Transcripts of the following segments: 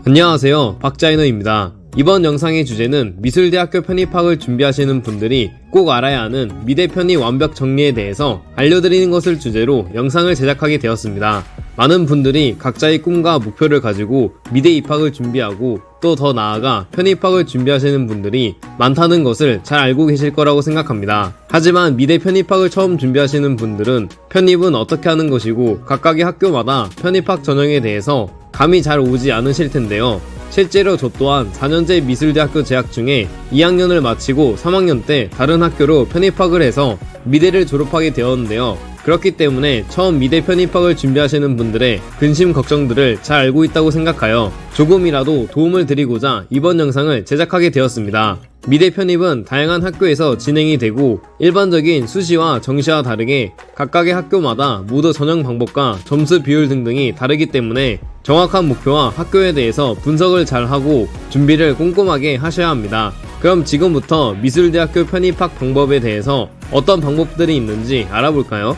안녕하세요, 박자인호입니다. 이번 영상의 주제는 미술대학교 편입학을 준비하시는 분들이 꼭 알아야 하는 미대 편입 완벽 정리에 대해서 알려드리는 것을 주제로 영상을 제작하게 되었습니다. 많은 분들이 각자의 꿈과 목표를 가지고 미대 입학을 준비하고 또 더 나아가 편입학을 준비하시는 분들이 많다는 것을 잘 알고 계실 거라고 생각합니다. 하지만 미대 편입학을 처음 준비하시는 분들은 편입은 어떻게 하는 것이고 각각의 학교마다 편입학 전형에 대해서 감이 잘 오지 않으실 텐데요. 실제로 저 또한 4년제 미술대학교 재학 중에 2학년을 마치고 3학년 때 다른 학교로 편입학을 해서 미대를 졸업하게 되었는데요. 그렇기 때문에 처음 미대 편입학을 준비하시는 분들의 근심 걱정들을 잘 알고 있다고 생각하여 조금이라도 도움을 드리고자 이번 영상을 제작하게 되었습니다. 미대 편입은 다양한 학교에서 진행이 되고 일반적인 수시와 정시와 다르게 각각의 학교마다 모두 전형 방법과 점수 비율 등등이 다르기 때문에 정확한 목표와 학교에 대해서 분석을 잘 하고 준비를 꼼꼼하게 하셔야 합니다. 그럼 지금부터 미술대학교 편입학 방법에 대해서 어떤 방법들이 있는지 알아볼까요?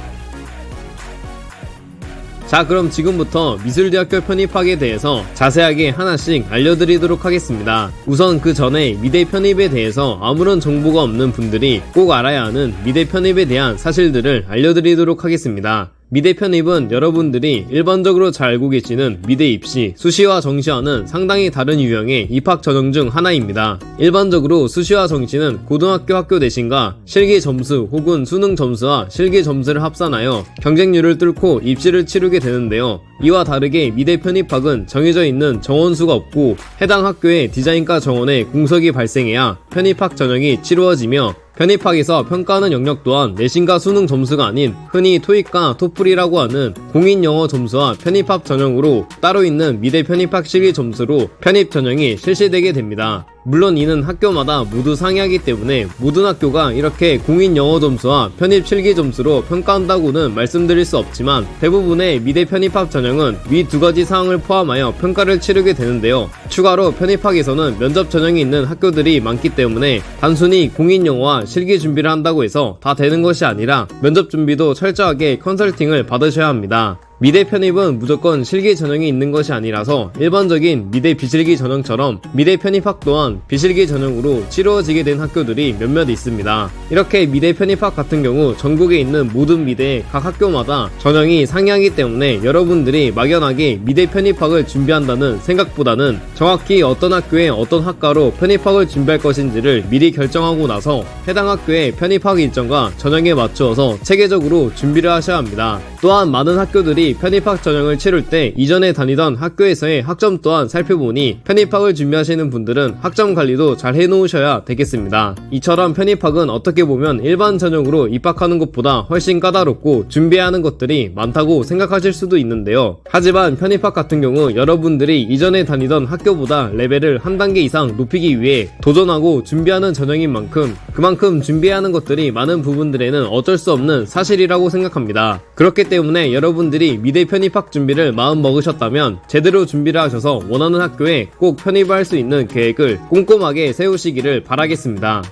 자, 그럼 지금부터 미술대학교 편입학에 대해서 자세하게 하나씩 알려드리도록 하겠습니다. 우선 그 전에 미대 편입에 대해서 아무런 정보가 없는 분들이 꼭 알아야 하는 미대 편입에 대한 사실들을 알려드리도록 하겠습니다. 미대 편입은 여러분들이 일반적으로 잘 알고 계시는 미대 입시, 수시와 정시와는 상당히 다른 유형의 입학 전형 중 하나입니다. 일반적으로 수시와 정시는 고등학교 학교 내신과 실기 점수 혹은 수능 점수와 실기 점수를 합산하여 경쟁률을 뚫고 입시를 치르게 되는데요. 이와 다르게 미대 편입학은 정해져 있는 정원수가 없고 해당 학교의 디자인과 정원에 공석이 발생해야 편입학 전형이 치루어지며 편입학에서 평가하는 영역 또한 내신과 수능 점수가 아닌 흔히 토익과 토플이라고 하는 공인영어 점수와 편입학 전형으로 따로 있는 미대 편입학 실기 점수로 편입 전형이 실시되게 됩니다. 물론 이는 학교마다 모두 상이하기 때문에 모든 학교가 이렇게 공인영어 점수와 편입 실기 점수로 평가한다고는 말씀드릴 수 없지만 대부분의 미대 편입학 전형은 위 두 가지 사항을 포함하여 평가를 치르게 되는데요. 추가로 편입학에서는 면접 전형이 있는 학교들이 많기 때문에 단순히 공인영어와 실기 준비를 한다고 해서 다 되는 것이 아니라 면접 준비도 철저하게 컨설팅을 받으셔야 합니다. 미대 편입은 무조건 실기 전형이 있는 것이 아니라서 일반적인 미대 비실기 전형처럼 미대 편입학 또한 비실기 전형으로 치루어지게 된 학교들이 몇몇 있습니다. 이렇게 미대 편입학 같은 경우 전국에 있는 모든 미대 각 학교마다 전형이 상이하기 때문에 여러분들이 막연하게 미대 편입학을 준비한다는 생각보다는 정확히 어떤 학교에 어떤 학과로 편입학을 준비할 것인지를 미리 결정하고 나서 해당 학교의 편입학 일정과 전형에 맞추어서 체계적으로 준비를 하셔야 합니다. 또한 많은 학교들이 편입학 전형을 치를 때 이전에 다니던 학교에서의 학점 또한 살펴보니 편입학을 준비하시는 분들은 학점 관리도 잘 해놓으셔야 되겠습니다. 이처럼 편입학은 어떻게 보면 일반 전형으로 입학하는 것보다 훨씬 까다롭고 준비해야 하는 것들이 많다고 생각하실 수도 있는데요. 하지만 편입학 같은 경우 여러분들이 이전에 다니던 학교보다 레벨을 한 단계 이상 높이기 위해 도전하고 준비하는 전형인 만큼 그만큼 준비해야 하는 것들이 많은 부분들에는 어쩔 수 없는 사실이라고 생각합니다. 그렇기 때문에 여러분들이 미대 편입학 준비를 마음 먹으셨다면 제대로 준비를 하셔서 원하는 학교에 꼭 편입할 수 있는 계획을 꼼꼼하게 세우시기를 바라겠습니다.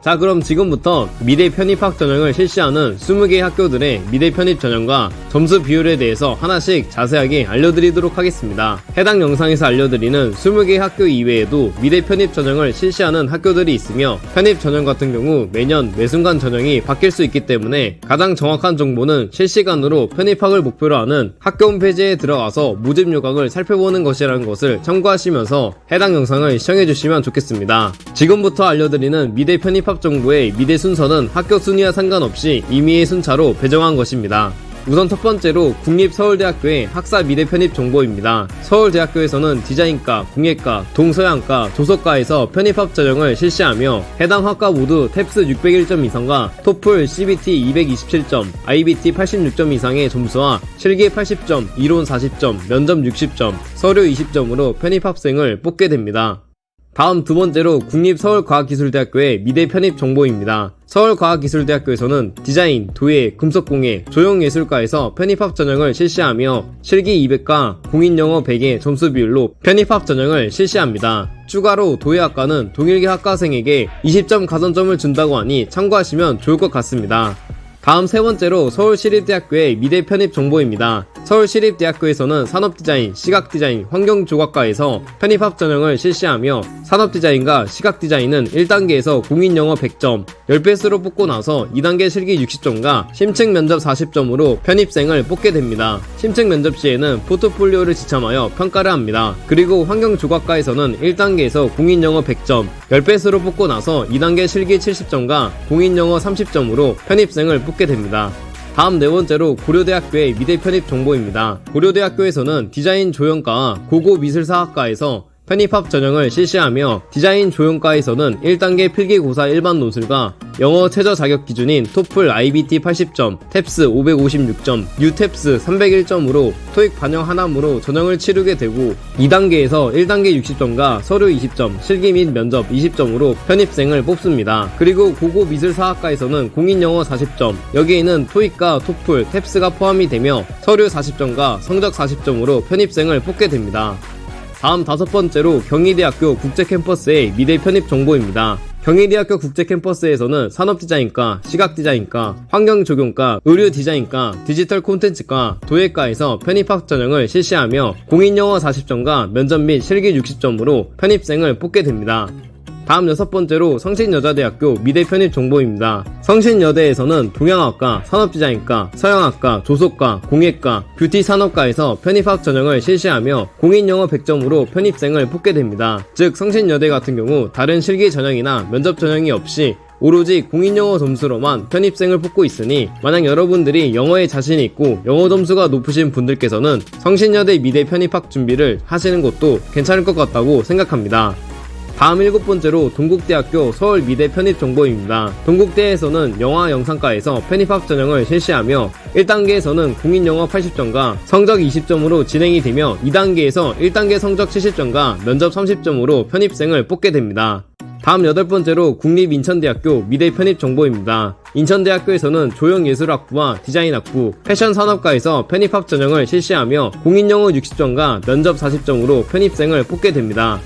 자, 그럼 지금부터 미대 편입학 전형을 실시하는 20개의 학교들의 미대 편입 전형과 점수 비율에 대해서 하나씩 자세하게 알려드리도록 하겠습니다. 해당 영상에서 알려드리는 20개의 학교 이외에도 미대 편입 전형을 실시하는 학교들이 있으며 편입 전형 같은 경우 매년 매순간 전형이 바뀔 수 있기 때문에 가장 정확한 정보는 실시간으로 편입학을 목표로 하는 학교 홈페이지에 들어가서 모집 요강을 살펴보는 것이라는 것을 참고하시면서 해당 영상을 시청해주시면 좋겠습니다. 지금부터 알려드리는 미대 편입학 정보의 미대 순서는 학교 순위와 상관없이 임의의 순차로 배정한 것입니다. 우선 첫 번째로 국립서울대학교의 학사 미대 편입 정보입니다. 서울대학교에서는 디자인과, 공예과, 동서양과, 조석과에서 편입학 전형을 실시하며 해당 학과 모두 탭스 601점 이상과 토플 CBT 227점, IBT 86점 이상의 점수와 실기 80점, 이론 40점, 면접 60점, 서류 20점으로 편입학생을 뽑게 됩니다. 다음 두 번째로 국립서울과학기술대학교의 미대 편입 정보입니다. 서울과학기술대학교에서는 디자인, 도예, 금속공예, 조형예술과에서 편입학 전형을 실시하며 실기 200과 공인영어 100의 점수 비율로 편입학 전형을 실시합니다. 추가로 도예학과는 동일계 학과생에게 20점 가산점을 준다고 하니 참고하시면 좋을 것 같습니다. 다음 세 번째로 서울시립대학교의 미대 편입 정보입니다. 서울시립대학교에서는 산업디자인, 시각디자인, 환경조각과에서 편입학 전형을 실시하며 산업디자인과 시각디자인은 1단계에서 공인영어 100점, 10배수로 뽑고 나서 2단계 실기 60점과 심층 면접 40점으로 편입생을 뽑게 됩니다. 심층 면접 시에는 포트폴리오를 지참하여 평가를 합니다. 그리고 환경조각과에서는 1단계에서 공인영어 100점, 10배수로 뽑고 나서 2단계 실기 70점과 공인영어 30점으로 편입생을 뽑게 됩니다. 다음 네 번째로 고려대학교의 미대 편입 정보입니다. 고려대학교에서는 디자인 조형과와 고고미술사학과에서 편입학 전형을 실시하며 디자인 조형과에서는 1단계 필기고사 일반 논술과 영어 최저 자격 기준인 토플 IBT 80점, 탭스 556점, 뉴탭스 301점으로 토익 반영 하나무로 전형을 치르게 되고 2단계에서 1단계 60점과 서류 20점, 실기 및 면접 20점으로 편입생을 뽑습니다. 그리고 고고미술사학과에서는 공인영어 40점, 여기에는 토익과 토플, 탭스가 포함이 되며 서류 40점과 성적 40점으로 편입생을 뽑게 됩니다. 다음 다섯 번째로 경희대학교 국제캠퍼스의 미대 편입 정보입니다. 경희대학교 국제캠퍼스에서는 산업디자인과, 시각디자인과, 환경조경과, 의료디자인과, 디지털 콘텐츠과, 도예과에서 편입학 전형을 실시하며 공인영어 40점과 면접 및 실기 60점으로 편입생을 뽑게 됩니다. 다음 여섯 번째로 성신여자대학교 미대 편입 정보입니다. 성신여대에서는 동양학과, 산업디자인과, 서양학과, 조속과, 공예과, 뷰티산업과에서 편입학 전형을 실시하며 공인영어 100점으로 편입생을 뽑게 됩니다. 즉 성신여대 같은 경우 다른 실기 전형이나 면접 전형이 없이 오로지 공인영어 점수로만 편입생을 뽑고 있으니 만약 여러분들이 영어에 자신이 있고 영어 점수가 높으신 분들께서는 성신여대 미대 편입학 준비를 하시는 것도 괜찮을 것 같다고 생각합니다. 다음 일곱 번째로 동국대학교 서울미대 편입 정보입니다. 동국대에서는 영화영상과에서 편입학 전형을 실시하며 1단계에서는 공인영어 80점과 성적 20점으로 진행이 되며 2단계에서 1단계 성적 70점과 면접 30점으로 편입생을 뽑게 됩니다. 다음 여덟 번째로 국립인천대학교 미대 편입 정보입니다. 인천대학교에서는 조형예술학부와 디자인학부, 패션산업과에서 편입학 전형을 실시하며 공인영어 60점과 면접 40점으로 편입생을 뽑게 됩니다.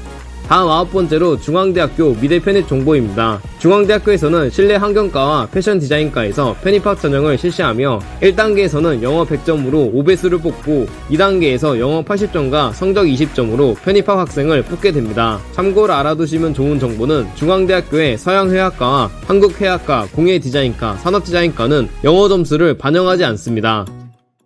다음 아홉 번째로 중앙대학교 미대 편입 정보입니다. 중앙대학교에서는 실내환경과와 패션디자인과에서 편입학 전형을 실시하며 1단계에서는 영어 100점으로 5배수를 뽑고 2단계에서 영어 80점과 성적 20점으로 편입학 학생을 뽑게 됩니다. 참고로 알아두시면 좋은 정보는 중앙대학교의 서양회화과와 한국회화과, 공예디자인과, 산업디자인과는 영어 점수를 반영하지 않습니다.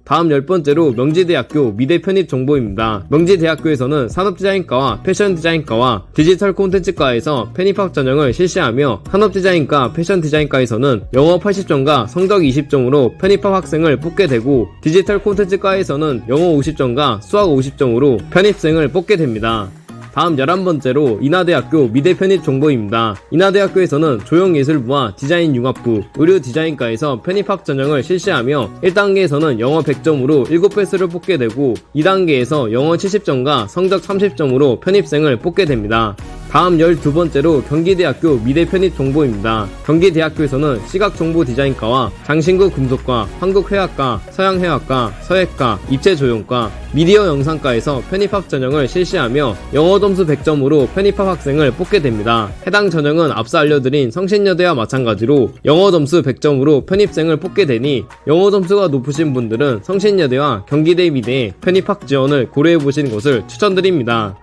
다음 열 번째로 명지대학교 미대 편입 정보입니다. 명지대학교에서는 산업디자인과와 패션디자인과와 디지털 콘텐츠과에서 편입학 전형을 실시하며 산업디자인과 패션디자인과에서는 영어 80점과 성적 20점으로 편입학 학생을 뽑게 되고 디지털 콘텐츠과에서는 영어 50점과 수학 50점으로 편입생을 뽑게 됩니다. 다음 11번째로 인하대학교 미대 편입 정보입니다. 인하대학교에서는 조형예술부와 디자인융합부, 의료디자인과에서 편입학 전형을 실시하며 1단계에서는 영어 100점으로 7배수를 뽑게 되고 2단계에서 영어 70점과 성적 30점으로 편입생을 뽑게 됩니다. 다음 12번째로 경기대학교 미대 편입 정보입니다. 경기대학교에서는 시각정보디자인과와 장신구 금속과, 한국회화과, 서양회화과, 서예과, 입체조형과, 미디어 영상과에서 편입학 전형을 실시하며 영어 점수 100점으로 편입학 학생을 뽑게 됩니다. 해당 전형은 앞서 알려드린 성신여대와 마찬가지로 영어 점수 100점으로 편입생을 뽑게 되니 영어 점수가 높으신 분들은 성신여대와 경기대 미대에 편입학 지원을 고려해보시는 것을 추천드립니다.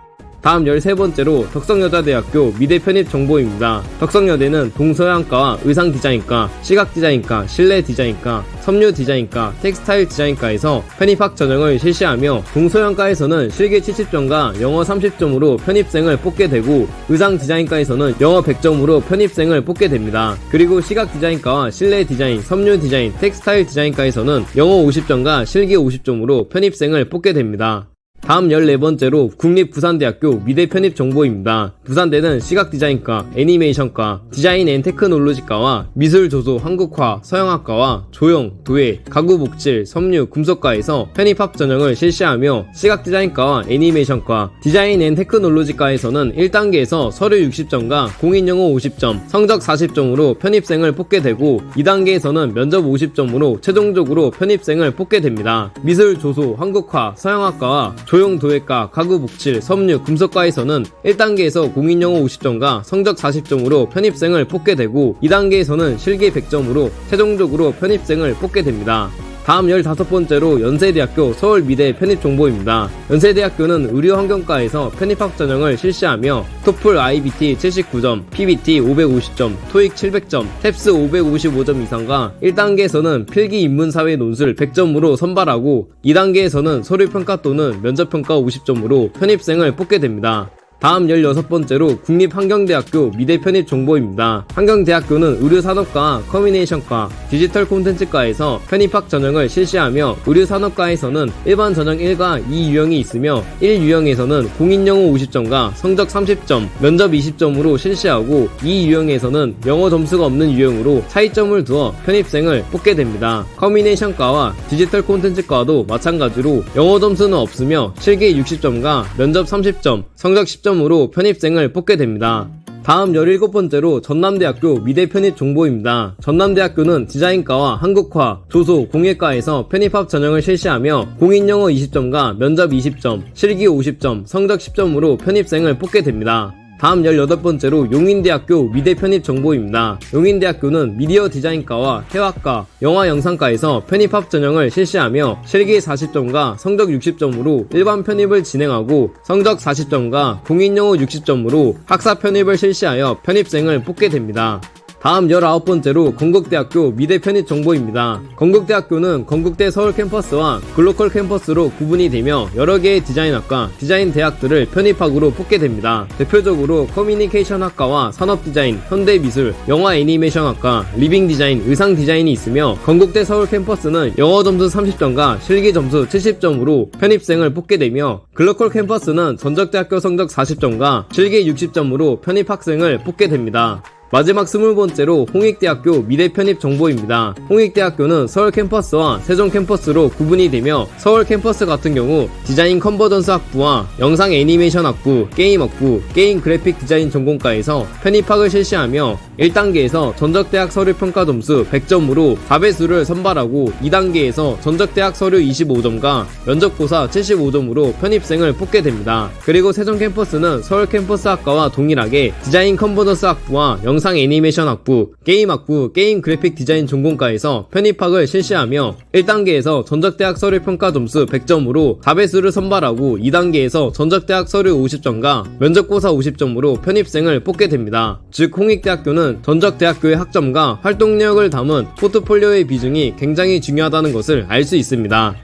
다음 13번째로 덕성여자대학교 미대 편입 정보입니다. 덕성여대는 동서양과와 의상디자인과, 시각디자인과, 실내디자인과, 섬유디자인과, 텍스타일 디자인과에서 편입학 전형을 실시하며 동서양과에서는 실기 70점과 영어 30점으로 편입생을 뽑게 되고 의상디자인과에서는 영어 100점으로 편입생을 뽑게 됩니다. 그리고 시각디자인과와 실내디자인, 섬유디자인, 텍스타일 디자인과에서는 영어 50점과 실기 50점으로 편입생을 뽑게 됩니다. 다음 14번째로 국립부산대학교 미대 편입 정보입니다. 부산대는 시각디자인과, 애니메이션과, 디자인 앤 테크놀로지과와 미술조소, 한국화, 서양학과와 조형, 도예, 가구복질, 섬유, 금속과에서 편입학 전형을 실시하며 시각디자인과와 애니메이션과, 디자인 앤 테크놀로지과에서는 1단계에서 서류 60점과 공인영어 50점, 성적 40점으로 편입생을 뽑게 되고 2단계에서는 면접 50점으로 최종적으로 편입생을 뽑게 됩니다. 미술조소, 한국화, 서양학과와 조형도예과, 가구복질, 섬유, 금속과에서는 1단계에서 공인영어 50점과 성적 40점으로 편입생을 뽑게 되고 2단계에서는 실기 100점으로 최종적으로 편입생을 뽑게 됩니다. 다음 15번째로 연세대학교 서울미대 편입정보입니다. 연세대학교는 의료환경과에서 편입학 전형을 실시하며 토플 IBT 79점, PBT 550점, 토익 700점, 탭스 555점 이상과 1단계에서는 필기 인문사회 논술 100점으로 선발하고 2단계에서는 서류평가 또는 면접평가 50점으로 편입생을 뽑게 됩니다. 다음 16번째로 국립환경대학교 미대 편입 정보입니다. 환경대학교는 의료산업과 커뮤니케이션과 디지털 콘텐츠과에서 편입학 전형을 실시하며 의료산업과에서는 일반 전형 1과 2 유형이 있으며 1 유형에서는 공인영어 50점과 성적 30점, 면접 20점으로 실시하고 2 유형에서는 영어 점수가 없는 유형으로 차이점을 두어 편입생을 뽑게 됩니다. 커뮤니케이션과와 디지털 콘텐츠과도 마찬가지로 영어 점수는 없으며 실기 60점과 면접 30점, 성적 10점으로 편입생을 뽑게 됩니다. 다음 17번째로 전남대학교 미대 편입 정보입니다. 전남대학교는 디자인과와 한국화, 조소, 공예과에서 편입학 전형을 실시하며 공인영어 20점과 면접 20점, 실기 50점, 성적 10점으로 편입생을 뽑게 됩니다. 다음 18번째로 용인대학교 미대 편입 정보입니다. 용인대학교는 미디어 디자인과와 해학과, 영화영상과에서 편입학 전형을 실시하며 실기 40점과 성적 60점으로 일반 편입을 진행하고 성적 40점과 공인영어 60점으로 학사 편입을 실시하여 편입생을 뽑게 됩니다. 다음 19번째로 건국대학교 미대 편입 정보입니다. 건국대학교는 건국대 서울 캠퍼스와 글로컬 캠퍼스로 구분이 되며 여러 개의 디자인학과, 디자인 대학들을 편입학으로 뽑게 됩니다. 대표적으로 커뮤니케이션학과와 산업디자인, 현대미술, 영화 애니메이션학과, 리빙 디자인, 의상 디자인이 있으며 건국대 서울 캠퍼스는 영어 점수 30점과 실기 점수 70점으로 편입생을 뽑게 되며 글로컬 캠퍼스는 전적대학교 성적 40점과 실기 60점으로 편입학생을 뽑게 됩니다. 마지막 20번째로 홍익대학교 미대 편입 정보입니다. 홍익대학교는 서울 캠퍼스와 세종 캠퍼스로 구분이 되며 서울 캠퍼스 같은 경우 디자인 컨버전스 학부와 영상 애니메이션 학부, 게임 학부, 게임 그래픽 디자인 전공과에서 편입학을 실시하며 1단계에서 전적대학 서류 평가 점수 100점으로 4배수를 선발하고 2단계에서 전적대학 서류 25점과 면접고사 75점으로 편입생을 뽑게 됩니다. 그리고 세종 캠퍼스는 서울 캠퍼스 학과와 동일하게 디자인 컨버전스 학부와 영상 애니메이션 학부, 게임 학부, 게임 그래픽 디자인 전공과에서 편입학을 실시하며 1단계에서 전적대학 서류 평가 점수 100점으로 4배수를 선발하고 2단계에서 전적대학 서류 50점과 면접고사 50점으로 편입생을 뽑게 됩니다. 즉 홍익대학교는 전적대학교의 학점과 활동력을 담은 포트폴리오의 비중이 굉장히 중요하다는 것을 알 수 있습니다.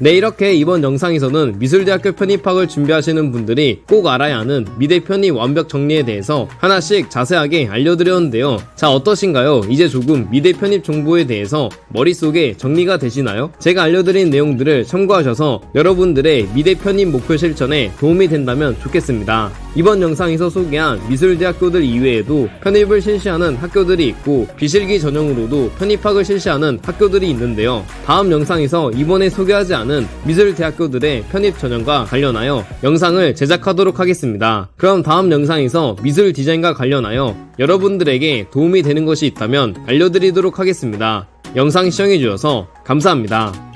네, 이렇게 이번 영상에서는 미술대학교 편입학을 준비하시는 분들이 꼭 알아야 하는 미대 편입 완벽 정리에 대해서 하나씩 자세하게 알려드렸는데요. 자, 어떠신가요? 이제 조금 미대 편입 정보에 대해서 머릿속에 정리가 되시나요? 제가 알려드린 내용들을 참고하셔서 여러분들의 미대 편입 목표 실천에 도움이 된다면 좋겠습니다. 이번 영상에서 소개한 미술대학교들 이외에도 편입을 실시하는 학교들이 있고 비실기 전형으로도 편입학을 실시하는 학교들이 있는데요. 다음 영상에서 이번에 소개하지 않은 미술대학교들의 편입 전형과 관련하여 영상을 제작하도록 하겠습니다. 그럼 다음 영상에서 미술 디자인과 관련하여 여러분들에게 도움이 되는 것이 있다면 알려드리도록 하겠습니다. 영상 시청해주셔서 감사합니다.